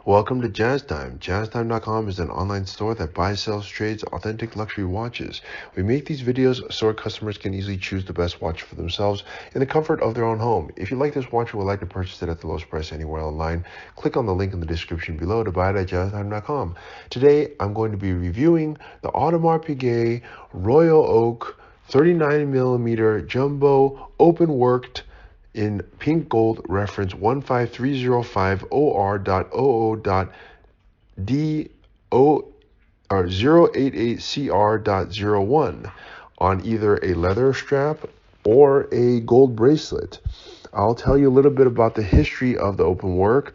Welcome to Jazz Time. JazzTime.com is an online store that buys, sells, trades authentic luxury watches. We make these videos so our customers can easily choose the best watch for themselves in the comfort of their own home. If you like this watch and would like to purchase it at the lowest price anywhere online, click on the link in the description below to buy it at JazzTime.com. Today, I'm going to be reviewing the Audemars Piguet Royal Oak 39mm Jumbo Openworked in pink gold, reference 15305OR.OO.088CR.01 on either a leather strap or a gold bracelet. I'll tell you a little bit about the history of the Openwork,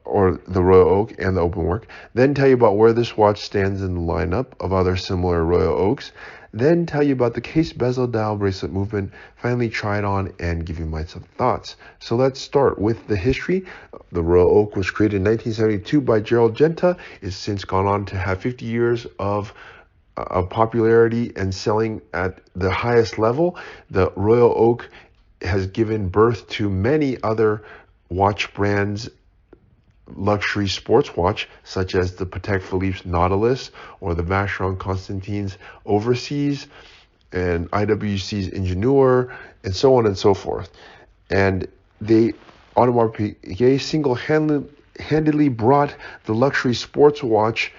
or the Royal Oak and the Openwork, then tell you about where this watch stands in the lineup of other similar Royal Oaks, then tell you about the case bezel dial bracelet movement, finally try it on and give you my thoughts. So let's start with the history. The Royal Oak was created in 1972 by Gerald Genta. It's since gone on to have 50 years of popularity and selling at the highest level. The Royal Oak has given birth to many other watch brands, luxury sports watch, such as the Patek Philippe's Nautilus or the Vacheron Constantine's Overseas and IWC's Ingenieur, and so on and so forth. And Audemars Piguet single-handedly brought the luxury sports watch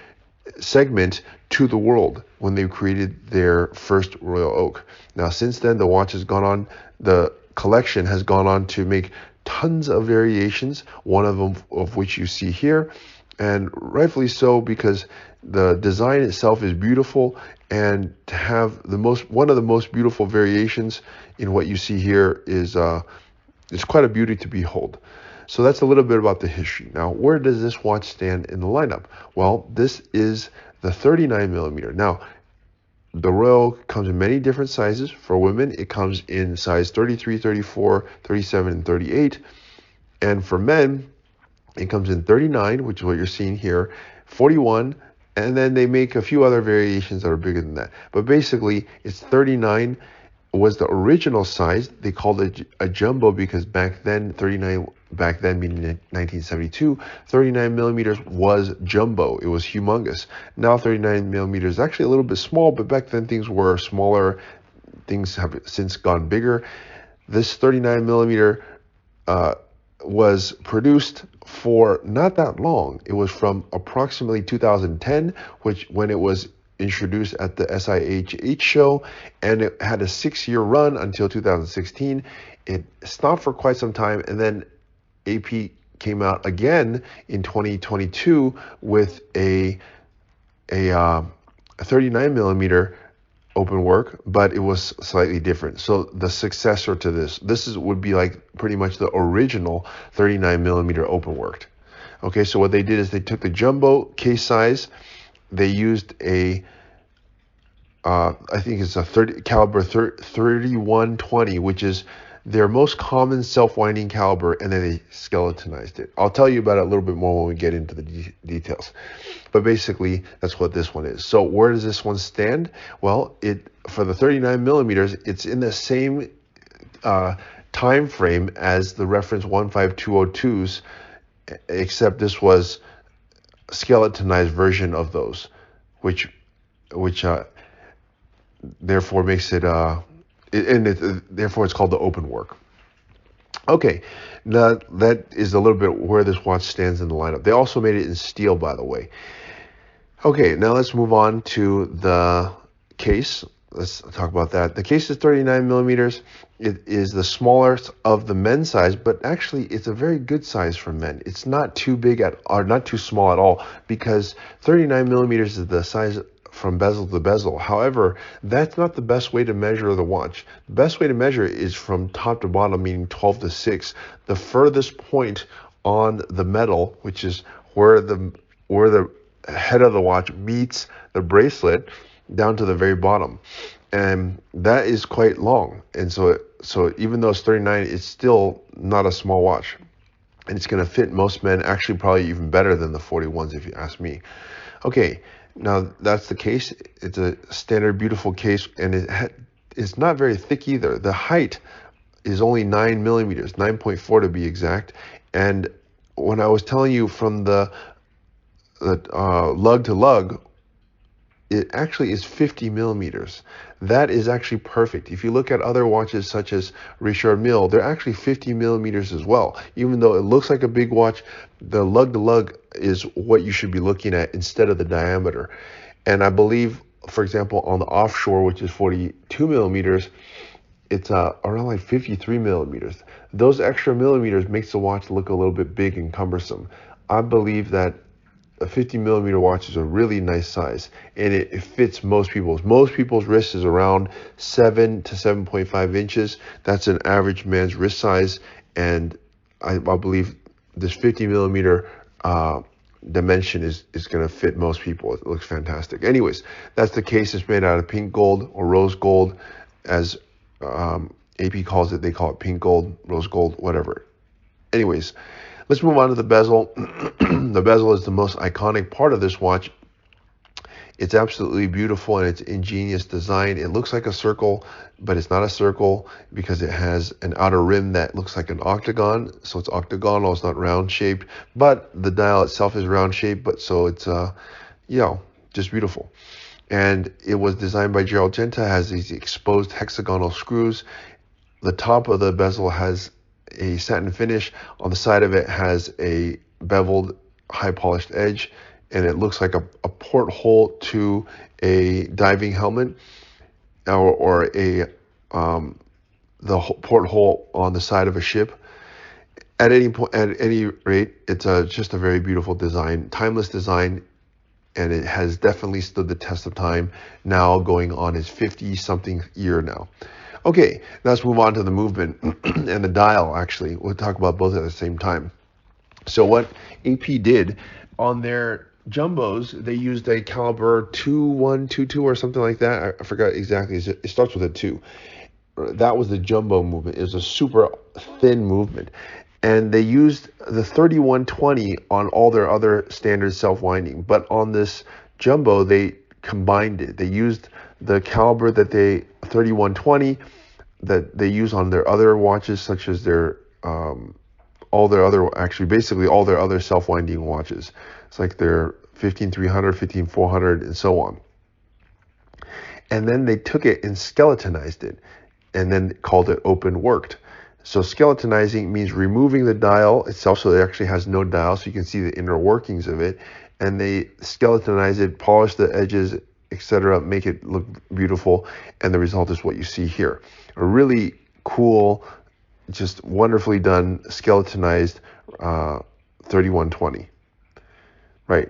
segment to the world when they created their first Royal Oak. Now, since then, the collection has gone on to make tons of variations, one of them of which you see here, and rightfully so, because the design itself is beautiful, and to have one of the most beautiful variations in what you see here is it's quite a beauty to behold. So that's a little bit about the history. Now, where does this watch stand in the lineup? Well, this is the 39mm. Now, the Royal Oak comes in many different sizes. For women, it comes in size 33, 34, 37, and 38. And for men, it comes in 39, which is what you're seeing here, 41, and then they make a few other variations that are bigger than that. But basically, it's 39 was the original size. They called it a jumbo because back then, meaning 1972, 39mm was jumbo. It was humongous. Now 39mm is actually a little bit small, but back then things were smaller. Things have since gone bigger. This 39mm was produced for not that long. It was from approximately 2010, when it was introduced at the SIHH show, and it had a 6-year run until 2016. It stopped for quite some time, and then AP came out again in 2022 with a 39mm Openwork, but it was slightly different. So the successor to this would be like pretty much the original 39mm Openworked. Okay, so what they did is they took the jumbo case size. They used I think it's a caliber 3120, which is their most common self-winding caliber, and then they skeletonized it. I'll tell you about it a little bit more when we get into the details. But basically, that's what this one is. So where does this one stand? Well, for the 39mm, it's in the same time frame as the reference 15202s, except this was a skeletonized version of those, which therefore makes it therefore it's called the Openwork. Okay, now that is a little bit where this watch stands in the lineup. They also made it in steel, by the way. Okay, now let's move on to the case. Let's talk about that. The case is 39mm. It is the smallest of the men's size, but actually it's a very good size for men. It's not too big or not too small at all, because 39mm is the size from bezel to bezel. However, that's not the best way to measure the watch. The best way to measure is from top to bottom, meaning 12 to 6. The furthest point on the metal, which is where the head of the watch meets the bracelet, down to the very bottom, and that is quite long. And so even though it's 39, it's still not a small watch, and it's going to fit most men, actually probably even better than the 41s if you ask me. Okay, now that's the case. It's a standard beautiful case, and it's not very thick either. The height is only 9mm, 9.4 to be exact, and when I was telling you from the lug to lug, it actually is 50 millimeters. That is actually perfect. If you look at other watches such as Richard Mille, they're actually 50 millimeters as well. Even though it looks like a big watch, the lug to lug is what you should be looking at instead of the diameter. And I believe, for example, on the offshore, which is 42 millimeters, it's around like 53 millimeters. Those extra millimeters makes the watch look a little bit big and cumbersome. I believe that a 50 millimeter watch is a really nice size, and it fits most people's. Most people's wrist is around 7 to 7.5 inches. That's an average man's wrist size, and I believe this 50 millimeter dimension is going to fit most people. It looks fantastic. Anyways, that's the case. It's made out of pink gold or rose gold, as AP calls it. They call it pink gold, rose gold, whatever. Anyways, let's move on to the bezel. The bezel is the most iconic part of this watch. It's absolutely beautiful and it's ingenious design. It looks like a circle, but it's not a circle because it has an outer rim that looks like an octagon. So it's octagonal, it's not round shaped, but the dial itself is round shaped, but so it's just beautiful. And it was designed by Gerald Genta, has these exposed hexagonal screws. The top of the bezel has a satin finish. On the side of it has a beveled, high polished edge, and it looks like a porthole to a diving helmet, or the porthole on the side of a ship. At any rate, it's just a very beautiful design, timeless design, and it has definitely stood the test of time. Now going on its 50-something year now. Okay, now let's move on to the movement and the dial, actually. We'll talk about both at the same time. So what AP did on their jumbos, they used a caliber 2122 or something like that. I forgot exactly. It starts with a 2. That was the jumbo movement. It was a super thin movement. And they used the 3120 on all their other standard self-winding. But on this jumbo, they combined it. They used the caliber that 3120 that they use on their other watches, such as their basically all their other self-winding watches. It's like their 15300, 15400, and so on. And then they took it and skeletonized it, and then called it Openworked. So skeletonizing means removing the dial itself, so it actually has no dial, so you can see the inner workings of it. And they skeletonize it, polish the edges, etc., make it look beautiful, and the result is what you see here. A really cool, just wonderfully done, skeletonized 3120. Right.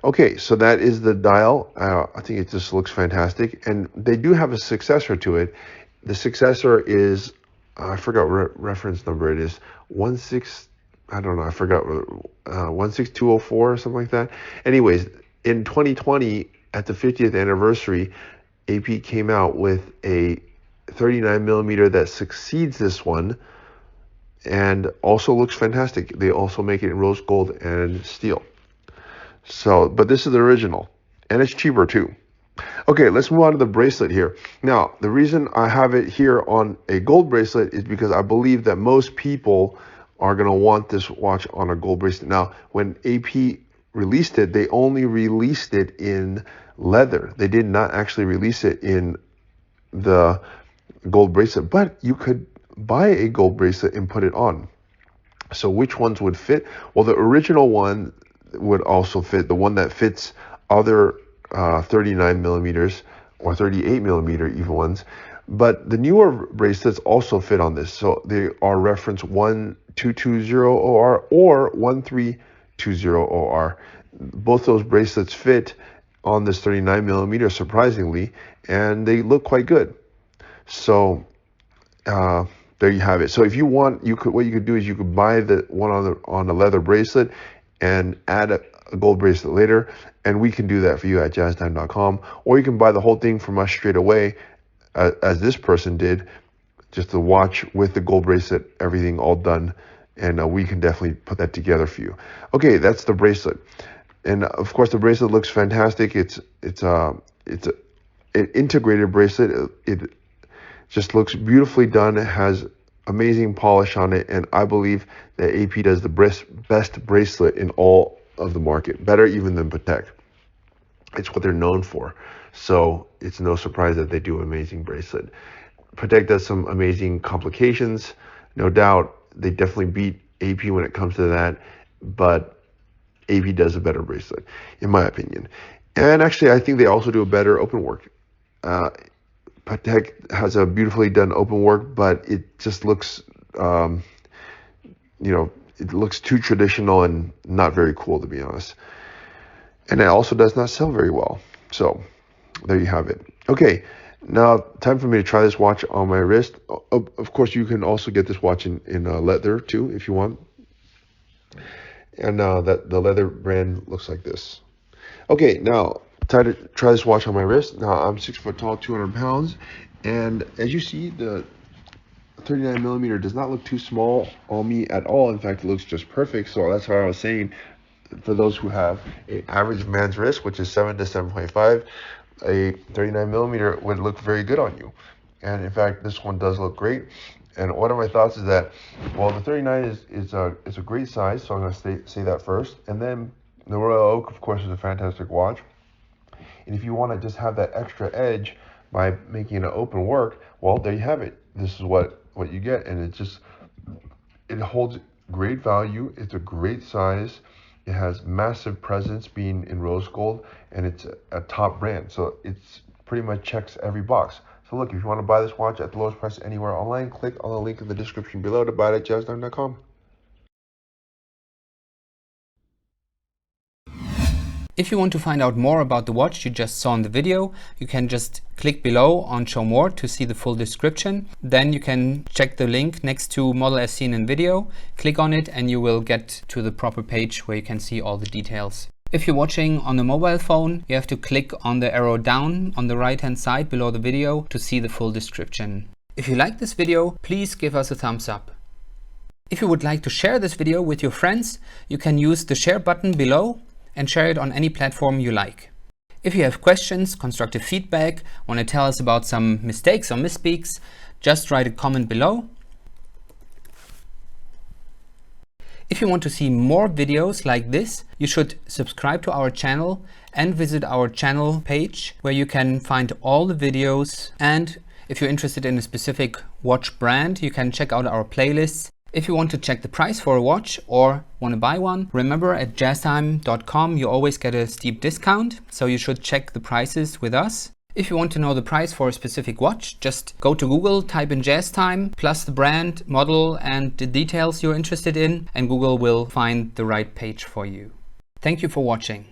Okay, so that is the dial. I think it just looks fantastic. And they do have a successor to it. The successor is, I forgot what reference number it is, 16204 or something like that. Anyways, in 2020, at the 50th anniversary, AP came out with a 39 millimeter that succeeds this one and also looks fantastic. They also make it in rose gold and steel. So, but this is the original, and it's cheaper too. Okay, let's move on to the bracelet here. Now, the reason I have it here on a gold bracelet is because I believe that most people are going to want this watch on a gold bracelet. Now, when AP released it, they only released it in leather. They did not actually release it in the gold bracelet, but you could buy a gold bracelet and put it on. So which ones would fit? Well, the original one would also fit, the one that fits other 39 millimeters or 38 millimeter even ones. But the newer bracelets also fit on this. So they are reference 15220OR or 13220OR. Both those bracelets fit on this 39 millimeter, surprisingly, and they look quite good. So there you have it. So if you want, what you could do is you could buy the one on the leather bracelet and add a gold bracelet later, and we can do that for you at jazztime.com. Or you can buy the whole thing from us straight away, as this person did, just the watch with the gold bracelet, everything all done, and we can definitely put that together for you. Okay, that's the bracelet, and of course the bracelet looks fantastic. It's an integrated bracelet. It just looks beautifully done. It has amazing polish on it, and I believe that AP does the best bracelet in all of the market, better even than Patek. It's what they're known for, so it's no surprise that they do an amazing bracelet. Patek does some amazing complications, no doubt. They definitely beat AP when it comes to that, but AP does a better bracelet, in my opinion. And actually, I think they also do a better Openworked. Patek has a beautifully done Openworked, but it just looks, it looks too traditional and not very cool, to be honest. And it also does not sell very well. So there you have it. Okay, now time for me to try this watch on my wrist. Of course, you can also get this watch in leather too, if you want. And the leather brand looks like this. Okay, now time to try this watch on my wrist. Now I'm 6 foot tall, 200 pounds, and as you see, the 39 millimeter does not look too small on me at all. In fact, it looks just perfect. So that's why I was saying, for those who have an average man's wrist, which is 7 to 7.5, a 39 millimeter would look very good on you. And in fact, this one does look great. And one of my thoughts is that, well, the 39 is a great size, so I'm going to say that first. And then the Royal Oak, of course, is a fantastic watch. And if you want to just have that extra edge by making an Openworked, well, there you have it. This is what you get, and it holds great value. It's a great size. It has massive presence, being in rose gold, and it's a top brand. So it's pretty much checks every box. So look, if you want to buy this watch at the lowest price anywhere online, click on the link in the description below to buy it at jazzdime.com. If you want to find out more about the watch you just saw in the video, you can just click below on Show More to see the full description. Then you can check the link next to Model as seen in video, click on it, and you will get to the proper page where you can see all the details. If you're watching on a mobile phone, you have to click on the arrow down on the right hand side below the video to see the full description. If you like this video, please give us a thumbs up. If you would like to share this video with your friends, you can use the share button below and share it on any platform you like. If you have questions, constructive feedback, want to tell us about some mistakes or misspeaks, just write a comment below. If you want to see more videos like this, you should subscribe to our channel and visit our channel page where you can find all the videos. And if you're interested in a specific watch brand, you can check out our playlists. If you want to check the price for a watch or want to buy one, remember at jazzdime.com you always get a steep discount, so you should check the prices with us. If you want to know the price for a specific watch, just go to Google, type in JazzTime, plus the brand, model, and the details you're interested in, and Google will find the right page for you. Thank you for watching.